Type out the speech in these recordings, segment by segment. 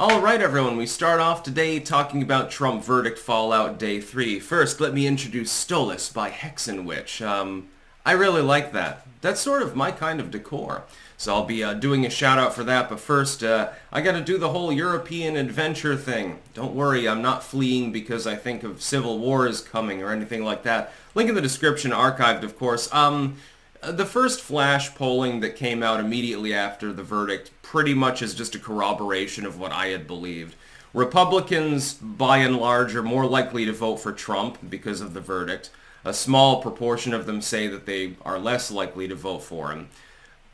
Alright everyone, we start off today talking about Trump verdict fallout day 3. First, let me introduce Stolas by Hexenwitch. I really like that. That's sort of my kind of decor. So I'll be doing a shout out for that, but first, I gotta do the whole European adventure thing. Don't worry, I'm not fleeing because I think of civil war is coming or anything like that. Link in the description, archived of course. The first flash polling that came out immediately after the verdict pretty much is just a corroboration of what I had believed. Republicans, by and large, are more likely to vote for Trump because of the verdict. A small proportion of them say that they are less likely to vote for him.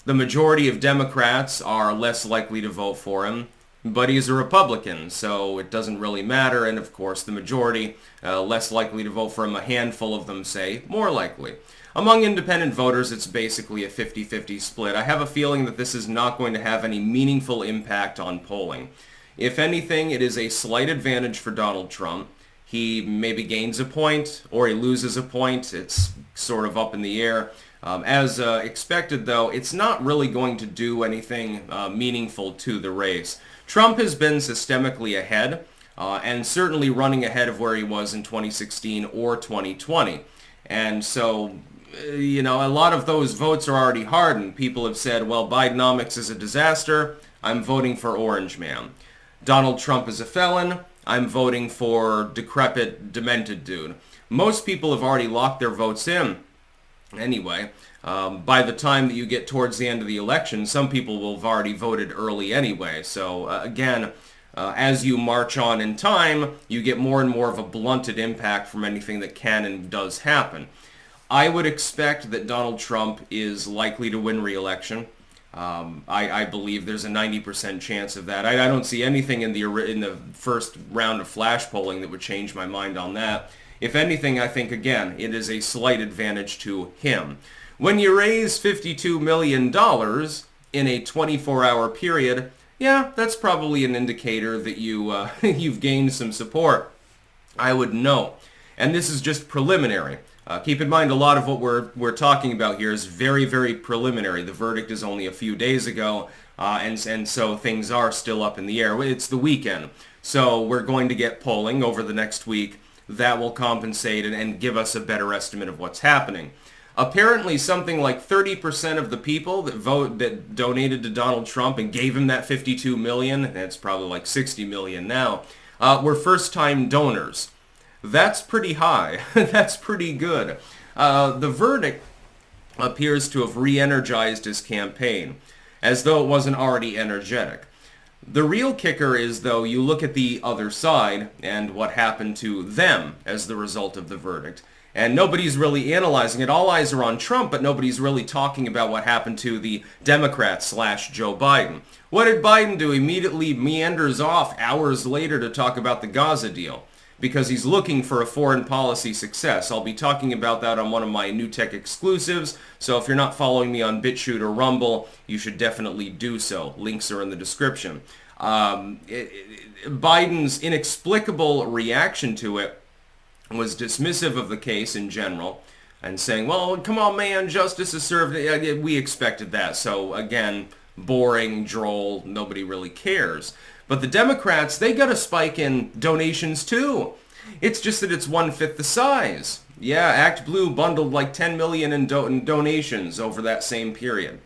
The majority of Democrats are less likely to vote for him, but he's a Republican, so it doesn't really matter. And of course, the majority less likely to vote for him. A handful of them say more likely. Among independent voters, it's basically a 50-50 split. I have a feeling that this is not going to have any meaningful impact on polling. If anything, it is a slight advantage for Donald Trump. He maybe gains a point or he loses a point. It's sort of up in the air. As expected, though, it's not really going to do anything meaningful to the race. Trump has been systemically ahead and certainly running ahead of where he was in 2016 or 2020. And so, you know, a lot of those votes are already hardened. People have said, well, Bidenomics is a disaster. I'm voting for Orange Man. Donald Trump is a felon. I'm voting for decrepit, demented dude. Most people have already locked their votes in. Anyway, by the time that you get towards the end of the election, some people will have already voted early anyway. So, again, as you march on in time, you get more and more of a blunted impact from anything that can and does happen. I would expect that Donald Trump is likely to win re-election. I believe there's a 90% chance of that. I don't see anything in the first round of flash polling that would change my mind on that. If anything, I think, again, it is a slight advantage to him. When you raise $52 million in a 24-hour period, yeah, that's probably an indicator that you've gained some support. I would know. And this is just preliminary. Keep in mind, a lot of what we're talking about here is very, very preliminary. The verdict is only a few days ago, and so things are still up in the air. It's the weekend, so we're going to get polling over the next week that will compensate and give us a better estimate of what's happening. Apparently, something like 30% of the people that donated to Donald Trump and gave him that $52 million, and it's probably like $60 million now, were first-time donors. That's pretty high. That's pretty good. The verdict appears to have re-energized his campaign, as though it wasn't already energetic. The real kicker is, though, you look at the other side and what happened to them as the result of the verdict. And nobody's really analyzing it. All eyes are on Trump, but nobody's really talking about what happened to the Democrat/Joe Biden. What did Biden do? Immediately meanders off hours later to talk about the Gaza deal, because he's looking for a foreign policy success. I'll be talking about that on one of my New Tech exclusives, so if you're not following me on BitChute or Rumble, you should definitely do so. Links are in the description. Biden's inexplicable reaction to it was dismissive of the case in general, and saying, well, come on, man, justice is served. We expected that. So, again, boring, droll, nobody really cares. But the Democrats, they got a spike in donations too. It's just that it's 1/5 the size. Yeah, Act Blue bundled like 10 million in donations over that same period.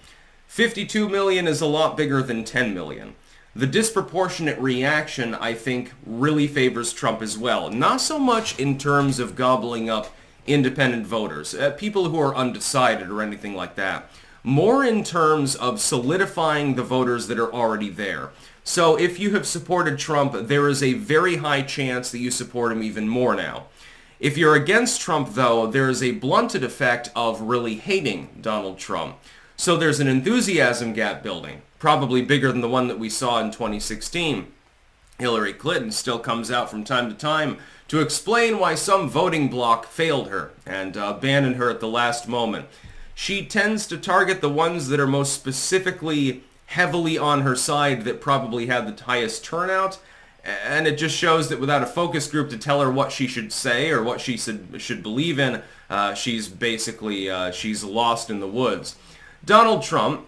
52 million is a lot bigger than 10 million. The disproportionate reaction, I think, really favors Trump as well. Not so much in terms of gobbling up independent voters, people who are undecided or anything like that. More in terms of solidifying the voters that are already there. So if you have supported Trump, there is a very high chance that you support him even more now. If you're against Trump, though, there is a blunted effect of really hating Donald Trump. So there's an enthusiasm gap building, probably bigger than the one that we saw in 2016. Hillary Clinton still comes out from time to time to explain why some voting bloc failed her and abandoned her at the last moment. She tends to target the ones that are most specifically heavily on her side, that probably had the highest turnout, and it just shows that without a focus group to tell her what she should say or what she should believe in, she's basically she's lost in the woods. Donald Trump,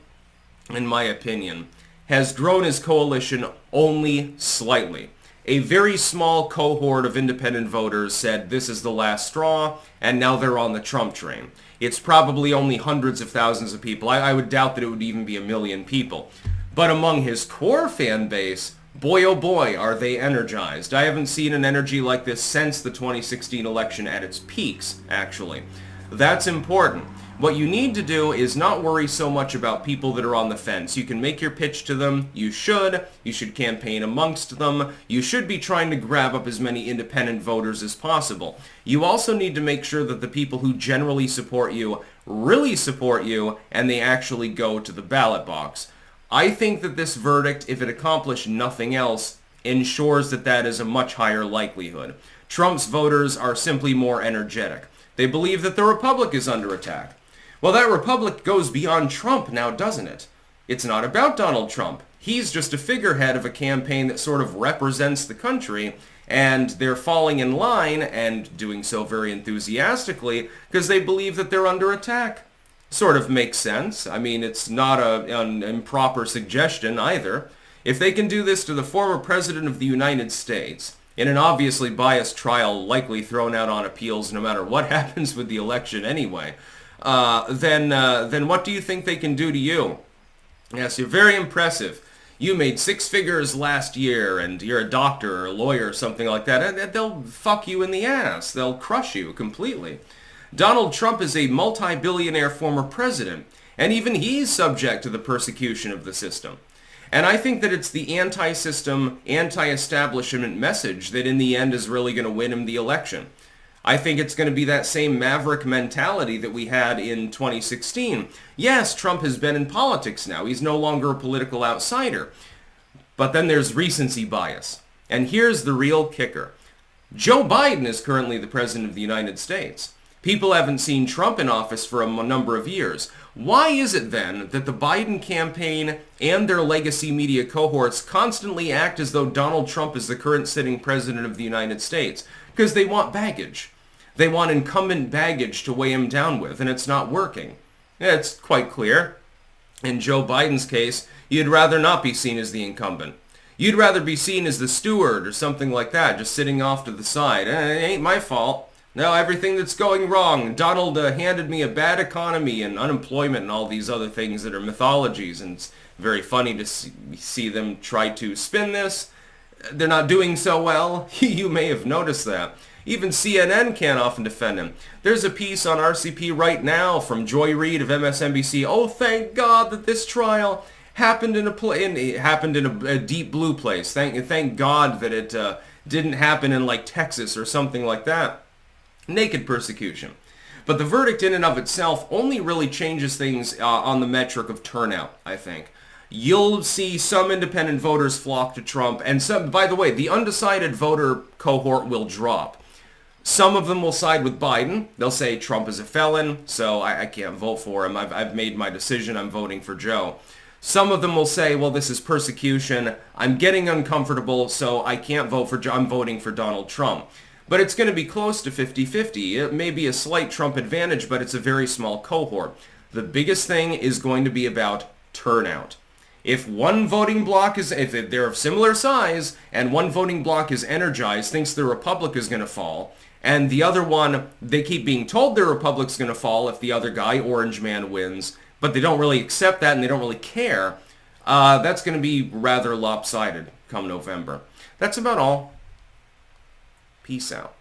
in my opinion, has grown his coalition only slightly. A very small cohort of independent voters said this is the last straw, and now they're on the Trump train. It's probably only hundreds of thousands of people. I would doubt that it would even be 1 million people. But among his core fan base, boy oh boy, are they energized. I haven't seen an energy like this since the 2016 election at its peaks, actually. That's important. What you need to do is not worry so much about people that are on the fence. You can make your pitch to them. You should campaign amongst them. You should be trying to grab up as many independent voters as possible. You also need to make sure that the people who generally support you really support you and they actually go to the ballot box. I think that this verdict, if it accomplished nothing else, ensures that that is a much higher likelihood. Trump's voters are simply more energetic. They believe that the Republic is under attack. Well, that Republic goes beyond Trump now, doesn't it? It's not about Donald Trump. He's just a figurehead of a campaign that sort of represents the country, and they're falling in line and doing so very enthusiastically because they believe that they're under attack. Sort of makes sense. I mean, it's not an improper suggestion either. If they can do this to the former president of the United States, in an obviously biased trial likely thrown out on appeals no matter what happens with the election anyway, then what do you think they can do to you? Yes, you're very impressive. You made 6 figures last year, and you're a doctor or a lawyer or something like that, and they'll fuck you in the ass. They'll crush you completely. Donald Trump is a multi-billionaire former president, and even he's subject to the persecution of the system. And I think that it's the anti-system, anti-establishment message that in the end is really going to win him the election. I think it's going to be that same maverick mentality that we had in 2016. Yes, Trump has been in politics now. He's no longer a political outsider. But then there's recency bias. And here's the real kicker. Joe Biden is currently the president of the United States. People haven't seen Trump in office for a number of years. Why is it then that the Biden campaign and their legacy media cohorts constantly act as though Donald Trump is the current sitting president of the United States? Because they want baggage. They want incumbent baggage to weigh him down with, and it's not working. It's quite clear. In Joe Biden's case, you'd rather not be seen as the incumbent. You'd rather be seen as the steward or something like that, just sitting off to the side. It ain't my fault. No, everything that's going wrong. Donald handed me a bad economy and unemployment and all these other things that are mythologies, and it's very funny to see them try to spin this. They're not doing so well. You may have noticed that. Even CNN can't often defend him. There's a piece on RCP right now from Joy Reid of MSNBC. Oh, thank God that this trial happened in a deep blue place. Thank God that it didn't happen in like Texas or something like that. Naked persecution. But the verdict in and of itself only really changes things on the metric of turnout, I think. You'll see some independent voters flock to Trump, and some, by the way, the undecided voter cohort will drop. Some of them will side with Biden. They'll say Trump is a felon, so I can't vote for him. I've made my decision. I'm voting for Joe. Some of them will say, well, this is persecution. I'm getting uncomfortable, so I can't vote for Joe. I'm voting for Donald Trump. But it's going to be close to 50-50. It may be a slight Trump advantage, but it's a very small cohort. The biggest thing is going to be about turnout. If one voting bloc is, if they're of similar size, and one voting bloc is energized, thinks the Republic is going to fall, and the other one, they keep being told the Republic's going to fall if the other guy, Orange Man, wins, but they don't really accept that and they don't really care, that's going to be rather lopsided come November. That's about all. Peace out.